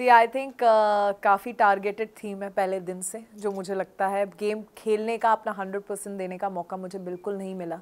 C I think काफ़ी targeted थी मैं पहले दिन से, जो मुझे लगता है गेम खेलने का अपना 100% देने का मौका मुझे बिल्कुल नहीं मिला।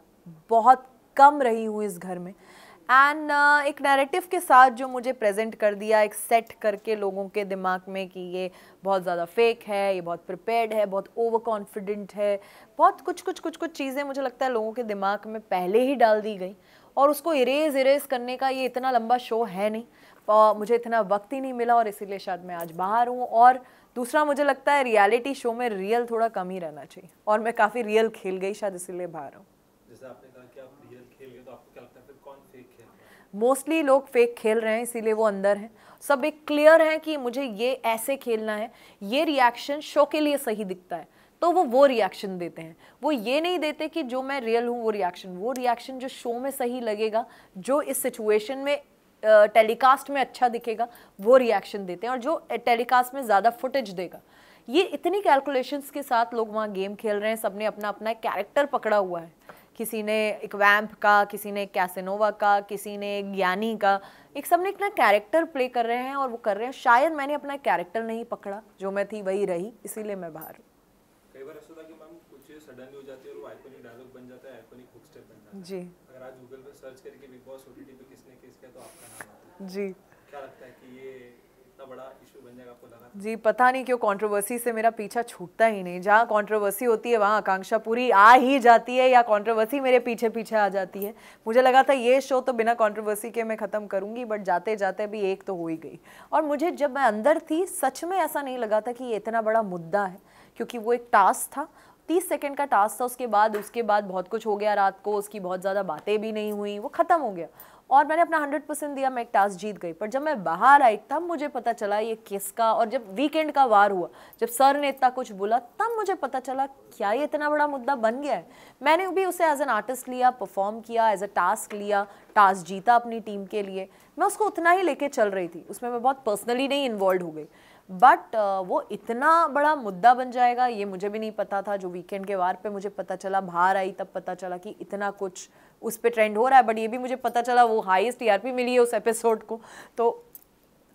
बहुत कम रही हूँ इस घर में एंड एक नैरेटिव के साथ जो मुझे प्रेजेंट कर दिया, एक सेट करके लोगों के दिमाग में कि ये बहुत ज़्यादा फेक है, ये बहुत प्रिपेयर्ड है, बहुत ओवर कॉन्फिडेंट है, बहुत कुछ चीज़ें मुझे लगता है लोगों के दिमाग में पहले ही डाल दी गई और उसको इरेज करने का ये इतना लंबा शो है नहीं, मुझे इतना वक्त ही नहीं मिला और इसीलिए शायद मैं आज बाहर हूँ। और दूसरा मुझे लगता है रियलिटी शो में रियल थोड़ा कम ही रहना चाहिए और मैं काफ़ी रियल खेल गई शायद इसीलिए बाहर हूँ। जैसे आपने कहा कि आप रियल खेल गए, तो आपको क्या लगता है फिर कौन फेक खेल रहा है? मोस्टली लोग फेक खेल रहे हैं इसीलिए वो अंदर हैं। सब एक क्लियर है कि मुझे ये ऐसे खेलना है, ये रिएक्शन शो के लिए सही दिखता है तो वो रिएक्शन देते हैं। वो ये नहीं देते कि जो मैं रियल हूँ वो रिएक्शन जो शो में सही लगेगा, जो इस सिचुएशन में टेलीकास्ट में अच्छा दिखेगा वो रिएक्शन देते हैं और जो टेलीकास्ट में ज़्यादा फुटेज देगा। ये इतनी कैलकुलेशंस के साथ लोग वहाँ गेम खेल रहे हैं। सबने अपना अपना एक कैरेक्टर पकड़ा हुआ है, किसी ने एक वैम्प का, किसी ने कैसेनोवा का, किसी ने एक ज्ञानी का, एक सबने अपना कैरेक्टर प्ले कर रहे हैं और वो कर रहे हैं। शायद मैंने अपना कैरेक्टर नहीं पकड़ा, जो मैं थी वही रही, इसीलिए मैं बाहर हूँ। कई बार ऐसा होता है कि मैम कुछ चीज़ सडनली हो जाती है और वो आइकॉनिक डायलॉग बन जाता है, आइकॉनिक हुक स्टेप बन जाता है। जी। अगर आज गूगल पे सर्च करके बिग बॉस ओटीटी पे किसने किस किया तो आपका नाम आता है। जी। क्या लगता है कि ये इतना बड़ा इशू बन जाएगा, आपको लगा? जी पता नहीं क्यों कंट्रोवर्सी से मेरा पीछा छूटता ही नहीं। जहाँ कंट्रोवर्सी होती है वहाँ आकांक्षा पूरी आ ही जाती है या कंट्रोवर्सी मेरे पीछे पीछे आ जाती है। मुझे लगा था ये शो तो बिना कंट्रोवर्सी के मैं ख़त्म करूँगी, बट जाते जाते भी एक तो हो ही गई। और मुझे जब मैं अंदर थी सच में ऐसा नहीं लगा था कि ये इतना बड़ा मुद्दा है, क्योंकि वो एक टास्क था, 30 सेकंड का टास्क था। उसके बाद बहुत कुछ हो गया रात को, उसकी बहुत ज़्यादा बातें भी नहीं हुई, वो ख़त्म हो गया और मैंने अपना 100% दिया, मैं एक टास्क जीत गई। पर जब मैं बाहर आई तब मुझे पता चला ये किसका, और जब वीकेंड का वार हुआ, जब सर ने इतना कुछ बोला, तब मुझे पता चला क्या ये इतना बड़ा मुद्दा बन गया है। मैंने भी उसे एज एन आर्टिस्ट लिया, परफॉर्म किया, एज अ टास्क लिया, टास्क जीता अपनी टीम के लिए। मैं उसको उतना ही लेके चल रही थी, उसमें मैं बहुत पर्सनली नहीं इन्वॉल्व हो गई। बट वो इतना बड़ा मुद्दा बन जाएगा ये मुझे भी नहीं पता था। जो वीकेंड के वार पे मुझे पता चला, बाहर आई तब पता चला कि इतना कुछ उस पे ट्रेंड हो रहा है। बट ये भी मुझे पता चला वो हाईएस्ट टीआरपी मिली है उस एपिसोड को, तो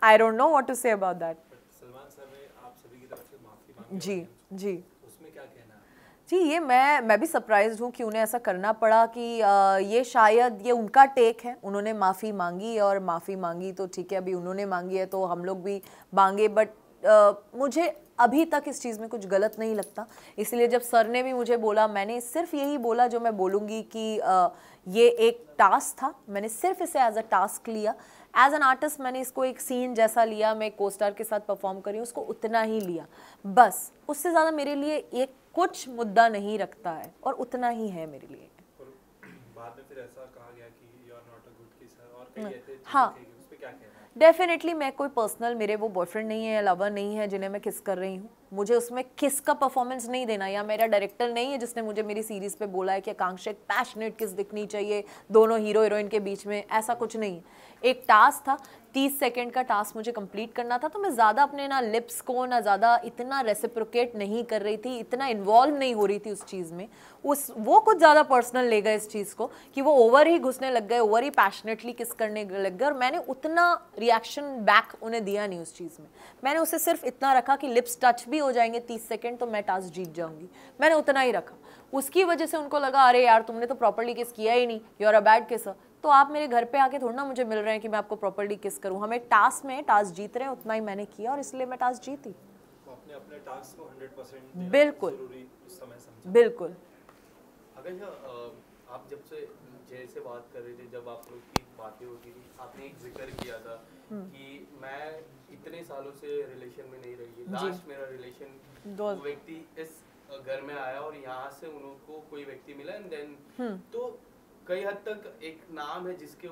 I don't know what to say about that. Salman sir ने आप सभी की तरफ से माफी मांगी, जी जी उसमें क्या कहना है? जी, ये मैं भी सरप्राइज्ड हूँ कि उन्हें ऐसा करना पड़ा कि ये शायद ये उनका टेक है। उन्होंने माफ़ी मांगी और माफ़ी मांगी तो ठीक है, अभी उन्होंने मांगी है तो हम लोग भी मांगे। बट मुझे अभी तक इस चीज़ में कुछ गलत नहीं लगता। इसलिए जब सर ने भी मुझे बोला, मैंने सिर्फ यही बोला जो मैं बोलूँगी कि ये एक टास्क था, मैंने सिर्फ इसे एज अ टास्क लिया। एज एन आर्टिस्ट मैंने इसको एक सीन जैसा लिया, मैं को स्टार के साथ परफॉर्म करी, उसको उतना ही लिया बस। उससे ज़्यादा मेरे लिए एक कुछ मुद्दा नहीं रखता है और उतना ही है मेरे लिए। और बाद में फिर ऐसा कहा गया कि you are not a good kisser और कई ऐसे हाँ, उस पे क्या कहना है? डेफिनेटली मैं कोई पर्सनल, मेरे वो बॉयफ्रेंड नहीं है या लवर नहीं है जिन्हें मैं किस कर रही हूँ। मुझे उसमें किस का परफॉर्मेंस नहीं देना, या मेरा डायरेक्टर नहीं है जिसने मुझे मेरी सीरीज़ पे बोला है कि आकांक्षा एक पैशनेट किस दिखनी चाहिए दोनों हीरो हीरोइन के बीच में, ऐसा कुछ नहीं। एक टास्क था, 30 सेकंड का टास्क मुझे कंप्लीट करना था, तो मैं ज़्यादा अपने ना लिप्स को ना ज़्यादा इतना रेसिप्रोकेट नहीं कर रही थी, इतना इन्वॉल्व नहीं हो रही थी उस चीज़ में। वो कुछ ज़्यादा पर्सनल ले गए इस चीज़ को कि वो ओवर ही घुसने लग गए, ओवर ही पैशनेटली किस करने लग गए, और मैंने उतना रिएक्शन बैक उन्हें दिया नहीं उस चीज़ में। मैंने उसे सिर्फ इतना रखा कि लिप्स टच भी हो जाएंगे 30 सेकंड तो मैं टास्क जीत जाऊंगी, मैंने उतना ही रखा। उसकी वजह से उनको लगा अरे यार तुमने तो प्रॉपर्ली किस किया ही नहीं, you are a bad kisser. तो आप मेरे घर पे आके थोड़ा ना मुझे मिल रहे हैं कि मैं आपको प्रॉपर्ली किस करूं। हमें टास्क में टास्क जीत रहे हैं, उतना ही मैंने किया और इसलिए मैं टास्क जीती। तो आपने अपने टास्क को 100% देना बिल्कुल जरूरी उस समय समझा। बिल्कुल। अगर आप जब से जैसे बात कर रहे थे, जब आप लोग की बातें होती थी, आपने एक जिक्र किया था कि मैं इतने सालों से रिलेशन में नहीं रही, लास्ट मेरा रिलेशन वो व्यक्ति इस घर में आया और यहाँ से उनको कोई व्यक्ति मिला एंड देन तो कई हद तक एक नाम है जिसके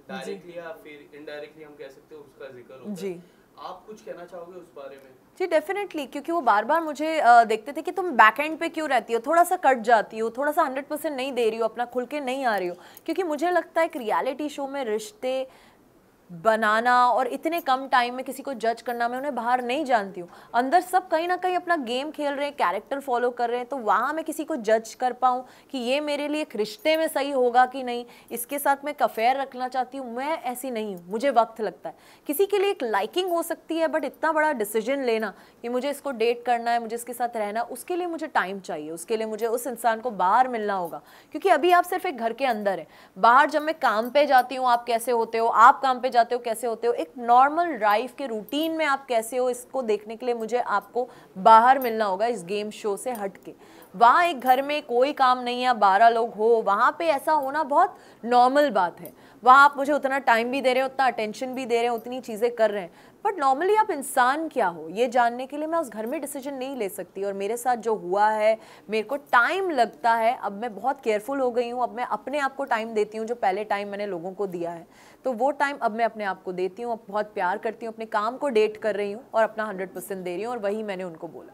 डायरेक्टली या फिर इनडायरेक्टली हम कह सकते हैं उसका जिक्र होता है। आप कुछ कहना चाहोगे उस बारे में? जी डेफिनेटली, क्योंकि वो बार बार मुझे देखते थे कि तुम बैक एंड पे क्यों रहती हो, थोड़ा सा कट जाती हो, थोड़ा सा 100% नहीं दे रही हो, अपना खुल के नहीं आ रही हो। क्योंकि मुझे लगता है कि रियलिटी शो में रिश्ते बनाना और इतने कम टाइम में किसी को जज करना, मैं उन्हें बाहर नहीं जानती हूँ। अंदर सब कहीं ना कहीं अपना गेम खेल रहे हैं, कैरेक्टर फॉलो कर रहे हैं, तो वहाँ मैं किसी को जज कर पाऊँ कि ये मेरे लिए एक रिश्ते में सही होगा कि नहीं, इसके साथ मैं एक अफेयर रखना चाहती हूँ, मैं ऐसी नहीं हूँ। मुझे वक्त लगता है। किसी के लिए एक लाइकिंग हो सकती है, बट इतना बड़ा डिसीजन लेना कि मुझे इसको डेट करना है, मुझे इसके साथ रहना, उसके लिए मुझे टाइम चाहिए, उसके लिए मुझे उस इंसान को बाहर मिलना होगा। क्योंकि अभी आप सिर्फ एक घर के अंदर है। बाहर जब मैं काम पे जाती हूँ, आप कैसे होते हो, आप काम पे जाते हो कैसे होते हो, एक नॉर्मल लाइफ के रूटीन में आप कैसे हो, इसको देखने के लिए मुझे आपको बाहर मिलना होगा, इस गेम शो से हट के। वहाँ एक घर में कोई काम नहीं है, 12 लोग हो, वहाँ पे ऐसा होना बहुत नॉर्मल बात है। वहाँ आप मुझे उतना टाइम भी दे रहे हो, उतना अटेंशन भी दे रहे हो, उतनी चीज़ें कर रहे हैं, बट नॉर्मली आप इंसान क्या हो ये जानने के लिए मैं उस घर में डिसीजन नहीं ले सकती। और मेरे साथ जो हुआ है, मेरे को टाइम लगता है, अब मैं बहुत केयरफुल हो गई हूँ, अब मैं अपने आप को टाइम देती हूँ, जो पहले टाइम मैंने लोगों को दिया है, तो वो टाइम अब मैं अपने आप को देती हूँ, अब बहुत प्यार करती हूँ, अपने काम को डेट कर रही हूँ और अपना 100% दे रही हूँ, और वही मैंने उनको बोला।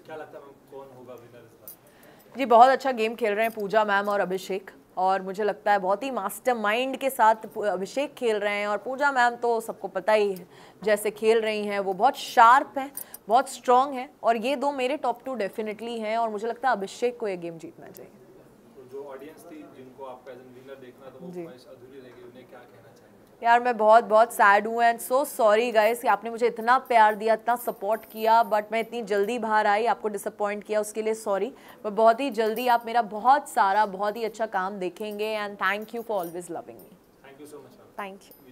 क्या लगता है मैम कौन होगा विनर इस बार? जी बहुत अच्छा गेम खेल रहे हैं पूजा मैम और अभिषेक, और मुझे लगता है बहुत ही मास्टरमाइंड के साथ अभिषेक खेल रहे हैं, और पूजा मैम तो सबको पता ही है जैसे खेल रही हैं, वो बहुत शार्प हैं, बहुत स्ट्रांग हैं, और ये दो मेरे टॉप 2 डेफिनेटली हैं, और मुझे लगता है अभिषेक को ये गेम जीतना चाहिए। तो जो ऑडियंस थी जिनको आपका एज एन विनर देखना था वो ख्वाहिश अधूरी रह गई, उन्हें क्या कहना चाहेंगे? यार मैं बहुत बहुत सैड हूँ एंड सो सॉरी गाइस कि आपने मुझे इतना प्यार दिया, इतना सपोर्ट किया, बट मैं इतनी जल्दी बाहर आई, आपको डिसअपॉइंट किया, उसके लिए सॉरी। पर बहुत ही जल्दी आप मेरा बहुत सारा बहुत ही अच्छा काम देखेंगे, and thank you for always loving me. Thank you so much. Thank you.